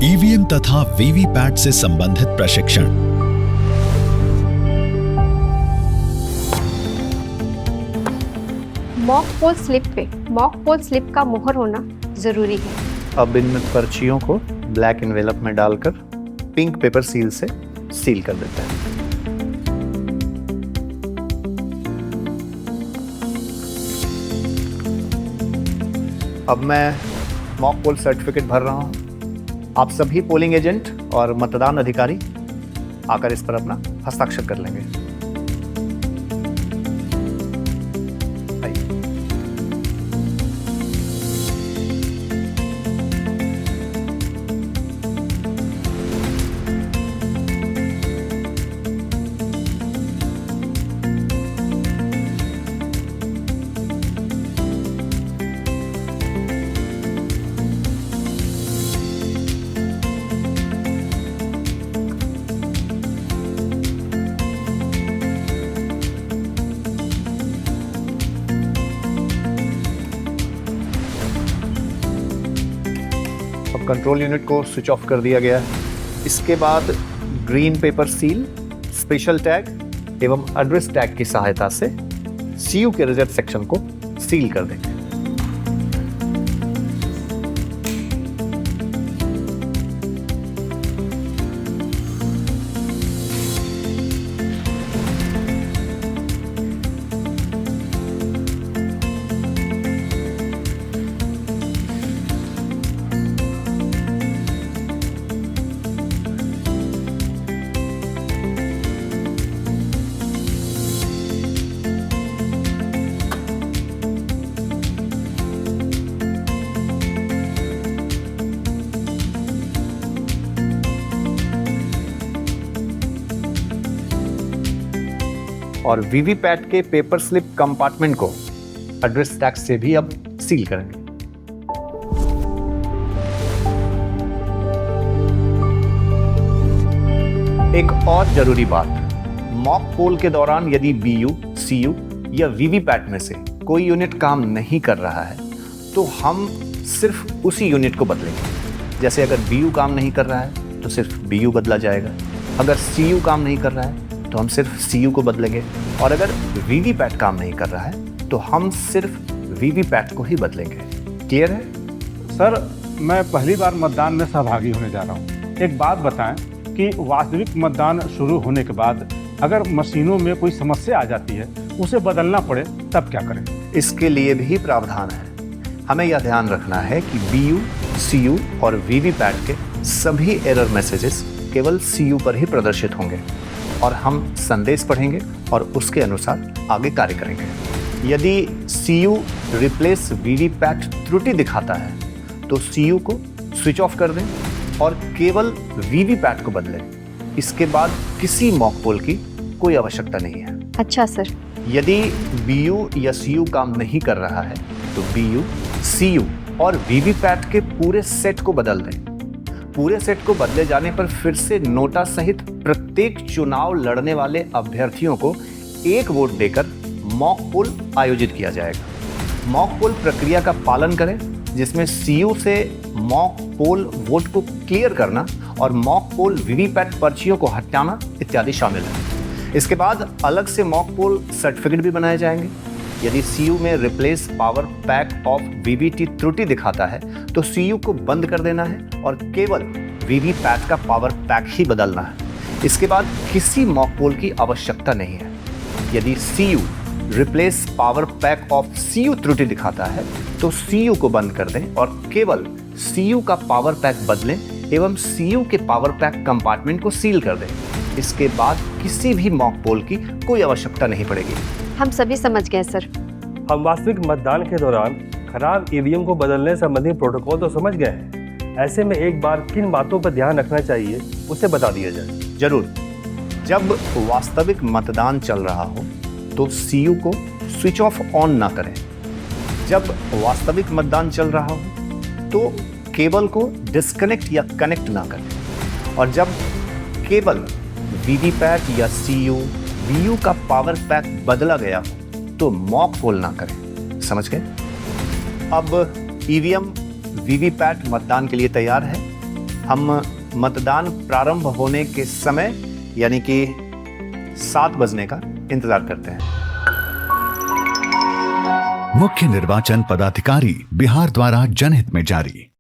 EVM तथा VVPAT से संबंधित प्रशिक्षण। मॉक पोल स्लिप पे मॉक पोल स्लिप का मुहर होना जरूरी है। अब इन पर्चियों को ब्लैक एनवेलप में डालकर पिंक पेपर सील से सील कर देते हैं। अब मैं मॉक पोल सर्टिफिकेट भर रहा हूं। आप सभी पोलिंग एजेंट और मतदान अधिकारी आकर इस पर अपना हस्ताक्षर कर लेंगे। अब कंट्रोल यूनिट को स्विच ऑफ कर दिया गया है। इसके बाद green pepper seal, special tag एवं एड्रेस टैग की सहायता से सीयू के रिजर्व सेक्शन को सील कर देंगे। और वीवीपैट के पेपर स्लिप कंपार्टमेंट को एड्रेस टैग से भी अब सील करेंगे। एक और जरूरी बात, मॉक पोल के दौरान यदि बीयू, सीयू या वीवीपैट में से कोई यूनिट काम नहीं कर रहा है तो हम सिर्फ उसी यूनिट को बदलेंगे। जैसे अगर बीयू काम नहीं कर रहा है तो सिर्फ बीयू बदला जाएगा, अगर सीयू काम नहीं कर रहा है तो हम सिर्फ सीयू को बदलेंगे, और अगर वीवीपैट काम नहीं कर रहा है तो हम सिर्फ वीवीपैट को ही बदलेंगे। क्लियर है? सर, मैं पहली बार मतदान में सहभागी होने जा रहा हूँ। एक बात बताएं कि वास्तविक मतदान शुरू होने के बाद अगर मशीनों में कोई समस्या आ जाती है, उसे बदलना पड़े, तब क्या करें? इसके लिए भी प्रावधान है। हमें यह ध्यान रखना है कि बीयू, सीयू और वीवीपैट के सभी एरर मैसेजेस केवल सीयू पर ही प्रदर्शित होंगे और हम संदेश पढ़ेंगे और उसके अनुसार आगे कार्य करेंगे। यदि सीयू रिप्लेस वीवीपैट त्रुटि दिखाता है तो सीयू को स्विच ऑफ कर दें और केवल वीवीपैट को बदलें। इसके बाद किसी मॉक पोल की कोई आवश्यकता नहीं है। अच्छा सर। यदि बीयू या सीयू काम नहीं कर रहा है तो बीयू, सीयू और वीवीपैट के पूरे सेट को बदल दें। पूरे सेट को बदले जाने पर फिर से नोटा सहित प्रत्येक चुनाव लड़ने वाले अभ्यर्थियों को एक वोट देकर मॉक पोल आयोजित किया जाएगा। मॉक पोल प्रक्रिया का पालन करें, जिसमें सीयू से मॉक पोल वोट को क्लियर करना और मॉक पोल वीवीपैट पर्चियों को हटाना इत्यादि शामिल है। इसके बाद अलग से मॉक पोल सर्टिफिकेट भी बनाए जाएंगे। यदि सीयू में replace power pack of VVT त्रुटि दिखाता है तो सीयू को बंद कर देना है और केवल वीवीपैट का पावर पैक ही बदलना है। इसके बाद किसी मॉक पोल की आवश्यकता नहीं है। यदि CU replace power pack of CU त्रुटि दिखाता है तो सीयू को बंद कर दें और केवल सीयू का पावर पैक बदलें एवं सीयू के पावर पैक कंपार्टमेंट को सील कर दें। इसके बाद किसी भी मॉक पोल की कोई आवश्यकता नहीं पड़ेगी। हम सभी समझ गए सर। हम वास्तविक मतदान के दौरान खराब ईवीएम को बदलने संबंधी प्रोटोकॉल तो समझ गए हैं। ऐसे में एक बार किन बातों पर ध्यान रखना चाहिए उसे बता दिया जाए। जरूर। जब वास्तविक मतदान चल रहा हो तो सीयू को स्विच ऑफ ऑन ना करें। जब वास्तविक मतदान चल रहा हो तो केबल को डिस्कनेक्ट या कनेक्ट ना करें। और जब केबल वीवीपैट या सीयू, बीयू का पावर पैक बदला गया हो तो मॉक पोल ना करें। समझ गए? अब ईवीएम, वीवीपैट मतदान के लिए तैयार है। हम मतदान प्रारंभ होने के समय यानी कि 7 बजने का इंतजार करते हैं। मुख्य निर्वाचन पदाधिकारी बिहार द्वारा जनहित में जारी।